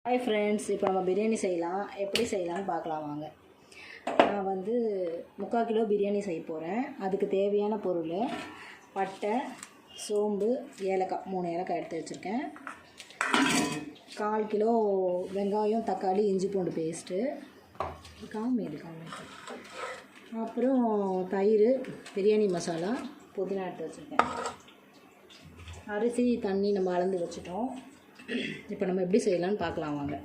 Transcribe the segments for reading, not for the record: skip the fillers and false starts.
Hi friends, இப்போ நம்ம பிரியாணி செய்யலாம். எப்படி செய்யலாம்னு பார்க்கலாம் வாங்க. நான் வந்து 3/4 கிலோ பிரியாணி செய்ய போகிறேன். அதுக்கு தேவையான பொருள் பட்டை, சோம்பு, ஏலக்காய் 3 ஏலக்காய் எடுத்து வச்சுருக்கேன். 1/4 கிலோ வெங்காயம், தக்காளி, இஞ்சி பூண்டு பேஸ்ட்டு, காமேடு அப்புறம் தயிர், பிரியாணி மசாலா, புதினா எடுத்து வச்சுருக்கேன். அரிசி தண்ணி நம்ம அளந்து வச்சுட்டோம். இப்போ நம்ம எப்படி செய்யலாம்னு பார்க்கலாம் வாங்க.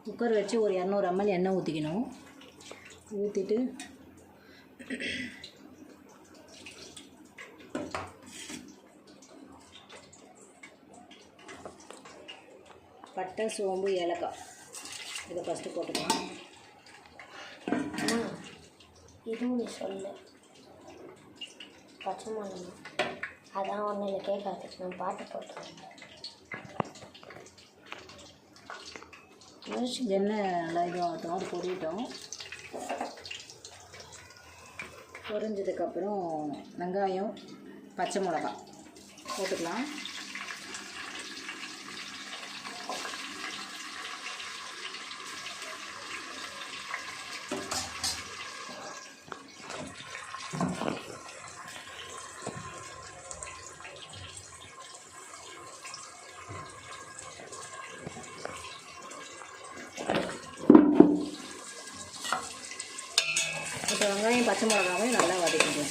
குக்கர் வச்சு ஒரு 200 ml எண்ணெய் ஊற்றிக்கணும். ஊற்றிட்டு பட்டை, சோம்பு, ஏலக்காய் இதை ஃபஸ்ட்டு போட்டுக்கலாம். இதுவும் நீ சொல்லு. பச்சை மிளகா அதான் ஒன்றும் இல்லை, கேட்காதுக்கு நான் பாட்டு போட்டுருவேன். எண்ணெய் நல்லா இதுவாகட்டும், அது பொரியட்டும். பொரிஞ்சதுக்கப்புறம் வெங்காயம், பச்சை மிளகா போட்டுக்கலாம். இப்போ வெங்காயம், பச்சை மிளகாவே நல்லா வதக்கிடுவோம்.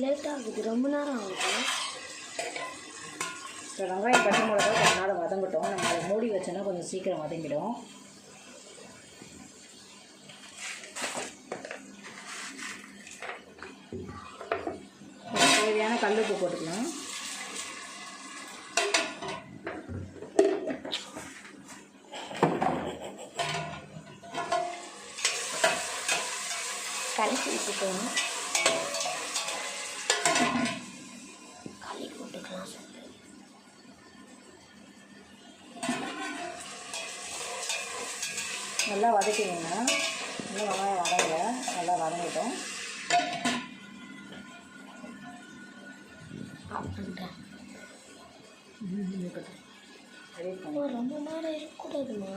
லேட் ஆகுது, ரொம்ப நேரம் ஆகுது. இப்போ வெங்காயம், பச்சை மிளகா கொஞ்ச நேரம் வதங்கட்டும். நம்ம அதை மூடி வச்சோன்னா கொஞ்சம் சீக்கிரம் வதங்கிடும். தேவையான கல்லுப்பு போட்டுக்கலாம். கலக்கி வச்சுக்கணும். கலக்கி போட்டுக்கலாம். நல்லா வதக்கிங்கன்னா இன்னும் வெங்காயம் வதங்கலை, நல்லா வதங்கிட்டோம். ரொம்ப நேரம் இருக்கக்கூடாதுமா.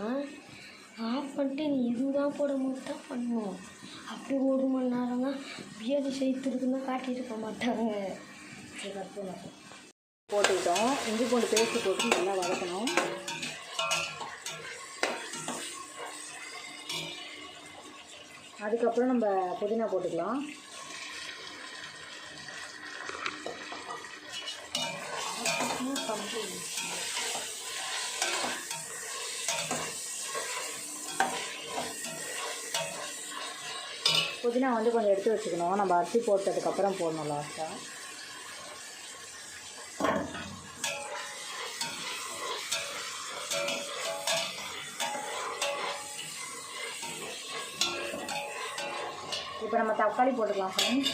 ஆஃப் பண்ணிட்டு நீ இதுதான் போடும்போது தான் பண்ணணும். அப்படி 1 மணி நேரம்னா பிரியாணி செய்யறதுக்குன்னா காட்டியிருக்க மாட்டாங்க. போட்டுக்கிட்டோம். இஞ்சி பூண்டு பேஸ்ட்டு போட்டு நல்லா வதக்கணும். அதுக்கப்புறம் நம்ம புதினா போட்டுக்கலாம். புதினா வந்து கொஞ்சம் எடுத்து வச்சுக்கணும். நம்ம அரிசி போட்டதுக்கப்புறம் போடணும் லாஸ்ட்டாக. இப்போ நம்ம தக்காளி போட்டுக்கலாம் ஃப்ரெண்ட்ஸ்.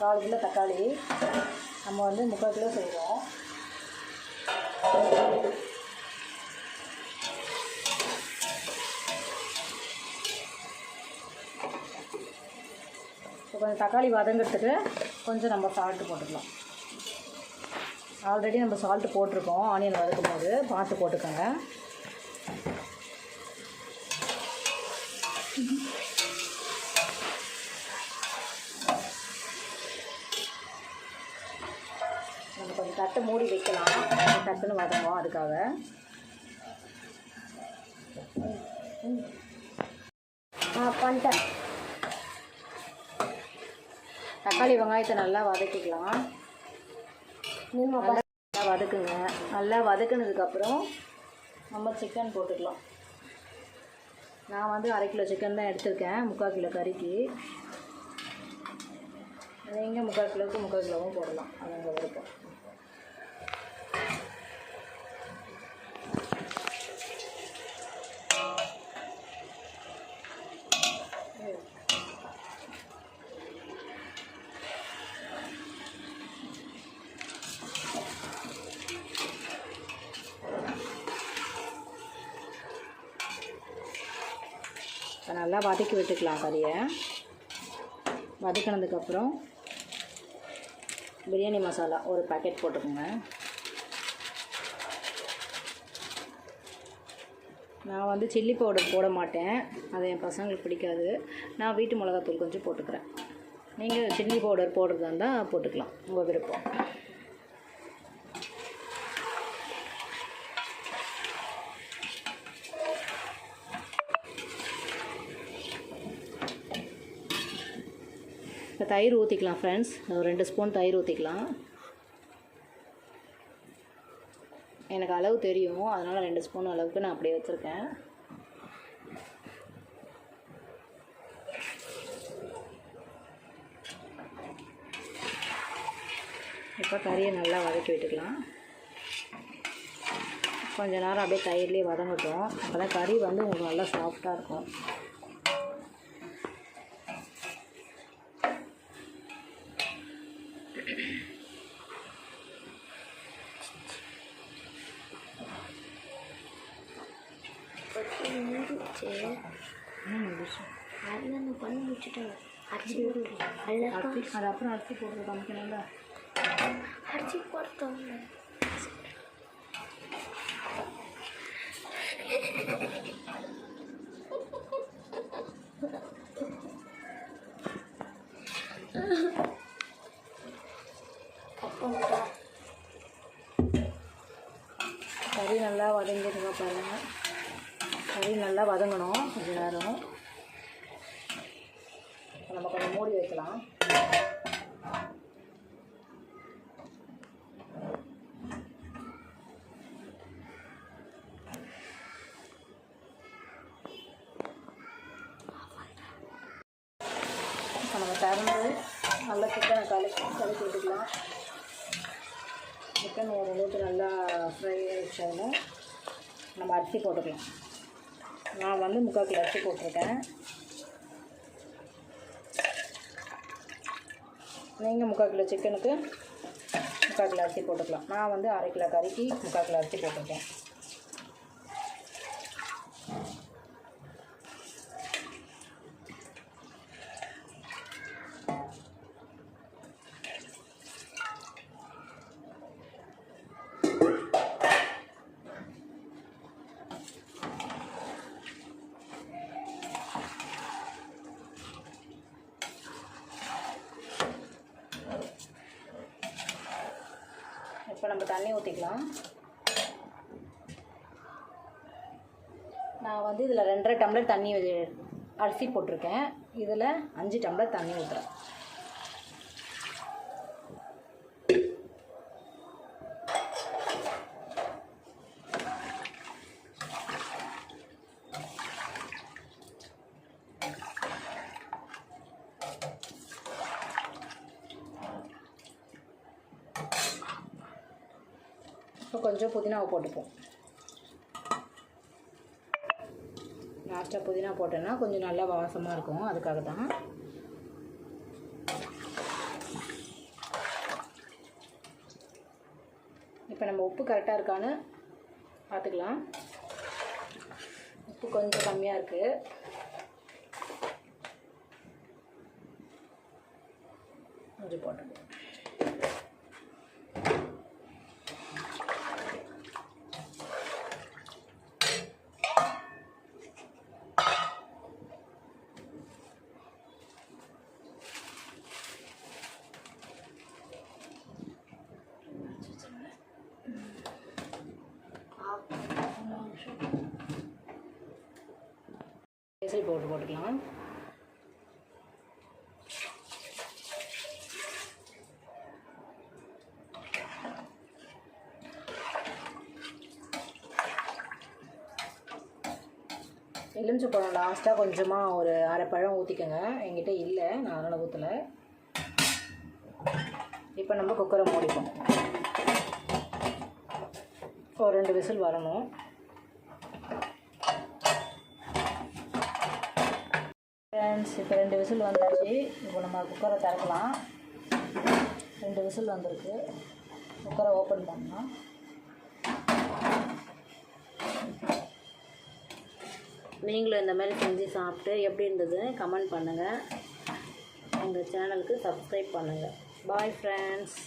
1/4 கிலோ தக்காளி. நம்ம வந்து 3/4 கிலோ செய்கிறோம். இப்போ கொஞ்சம் தக்காளி வதங்கிறதுக்கு கொஞ்சம் நம்ம சால்ட்டு போட்டுக்கலாம். ஆல்ரெடி நம்ம சால்ட்டு போட்டிருக்கோம். ஆனியன் வதக்கும் போது பார்த்து போட்டுக்கோங்க. நம்ம கொஞ்சம் தட்டு மூடி வைக்கலாம், டக்குன்னு வதங்கும். அதுக்காக பண்ணிட்டேன். தக்காளி வெங்காயத்தை நல்லா வதக்கிக்கலாம். நல்லா வதக்குங்க. நல்லா வதக்குனதுக்கப்புறம் நம்ம சிக்கன் போட்டுக்கலாம். நான் வந்து 1/2 கிலோ சிக்கன் தான் எடுத்திருக்கேன் 3/4 கிலோ கறிக்கு. நீங்கள் 3/4 கிலோவுக்கு 3/4 கிலோவும் போடலாம், அது உங்கள் விருப்பம். நல்லா வதக்கி விட்டுக்கலாம் கறியை. வதக்கினதுக்கப்புறம் பிரியாணி மசாலா ஒரு பேக்கெட் போட்டுக்கோங்க. நான் வந்து சில்லி பவுடர் போட மாட்டேன், அது என் பசங்களுக்கு பிடிக்காது. நான் வீட்டு மிளகாத்தூள் கொஞ்சம் போட்டுக்கிறேன். நீங்கள் சில்லி பவுடர் போடுறதா இருந்தால் போட்டுக்கலாம், உங்கள் விருப்பம். இப்போ தயிர் ஊற்றிக்கலாம் ஃப்ரெண்ட்ஸ். ஒரு 2 ஸ்பூன் தயிர் ஊற்றிக்கலாம். எனக்கு அளவு தெரியும், அதனால் 2 ஸ்பூன் அளவுக்கு நான் அப்படியே வச்சுருக்கேன். இப்போ கறியை நல்லா வதக்கி விட்டுக்கலாம். கொஞ்ச நேரம் அப்படியே தயிர்லேயே வதங்கட்டும். அப்போ தான் கறி வந்து உங்களுக்கு நல்லா சாஃப்டாக இருக்கும். அதெல்லாம் நான் பண்ணி முடிச்சுட்டேன். அரிசி அது அப்புறம் அரிசி போட்டு காமிக்கணும்ல. அரிசி போட்டோம். கறி நல்லா வதங்கிடுங்க பாருங்கள். கறி நல்லா வதங்கணும் கொஞ்ச நேரம். நம்ம கொஞ்சம் மூடி வைக்கலாம். இப்போ நம்ம திறந்து நல்லா சிக்கனை கலக்கி விட்டுக்கலாம். சிக்கன் ஓரளவுக்கு நல்லா ஃப்ரை ஆகிடுச்சாலும் நம்ம அரிசி போட்டுக்கலாம். நான் வந்து 3/4 கிலோ அரிசி போட்டிருக்கேன். நீங்கள் 3/4 கிலோ சிக்கனுக்கு 3/4 கிலோ அரிசி போட்டுக்கலாம். நான் வந்து 1/2 கிலோ கறிக்கு 3/4 கிலோ அரிசி போட்டிருக்கேன். இப்போ நம்ம தண்ணி ஊற்றிக்கலாம். நான் வந்து இதில் 2.5 டம்ளர் தண்ணி அரிசி போட்டிருக்கேன். இதில் 5 டம்ளர் தண்ணி ஊற்றுறேன். இப்போ கொஞ்சம் புதினாவை போட்டுப்போம். லாஸ்ட்டாக புதினா போட்டோன்னா கொஞ்சம் நல்லா வாசமாக இருக்கும், அதுக்காக தான். இப்போ நம்ம உப்பு கரெக்டாக இருக்கான்னு பார்த்துக்கலாம். உப்பு கொஞ்சம் கம்மியாக இருக்குது. கொஞ்சம் போட்டுப்போம். விசில் போட்டுக்கலாம். எலுமிச்சை பழம் லாஸ்ட்டாக கொஞ்சமாக ஒரு 1/2 பழம் ஊற்றிக்கோங்க. என்கிட்ட இல்லை, நான் அதனால் ஊற்றலை. இப்போ நம்ம குக்கரை மூடிப்போம். ஒரு 2 விசில் வரணும். ஃப்ரெண்ட்ஸ், இப்போ 2 விசில் வந்துடுச்சு. இப்போ நம்ம குக்கரை திறக்கலாம். 2 விசில் வந்திருக்கு. குக்கரை ஓப்பன் பண்ணலாம். நீங்களும் இந்த மாதிரி செஞ்சு சாப்பிட்டு எப்படி இருந்தது கமெண்ட் பண்ணுங்கள். எங்கள் சேனலுக்கு சப்ஸ்கிரைப் பண்ணுங்கள். Bye friends.